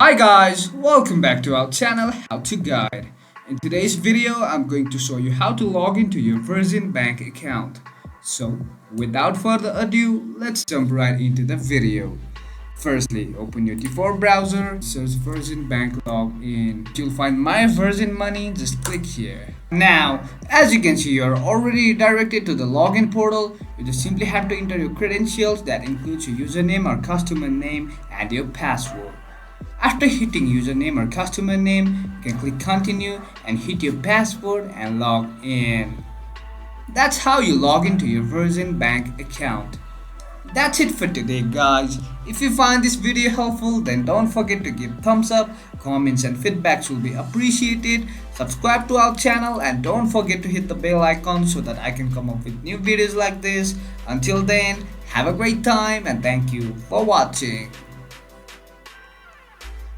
Hi guys, welcome back to our channel How to Guide. In today's video, I'm going to show you how to log into your Virgin Bank account. So, without further ado, let's jump right into the video. Firstly, open your default browser, search Virgin Bank login. You'll find My Virgin Money, just click here. Now, as you can see, you're already redirected to the login portal. You just simply have to enter your credentials, that includes your username or customer name and your password. After hitting username or customer name, you can click continue and hit your password and log in. That's how you log into your Virgin Bank account. That's it for today guys. If you find this video helpful, then don't forget to give thumbs up, comments and feedbacks will be appreciated. Subscribe to our channel and don't forget to hit the bell icon so that I can come up with new videos like this. Until then, have a great time and thank you for watching.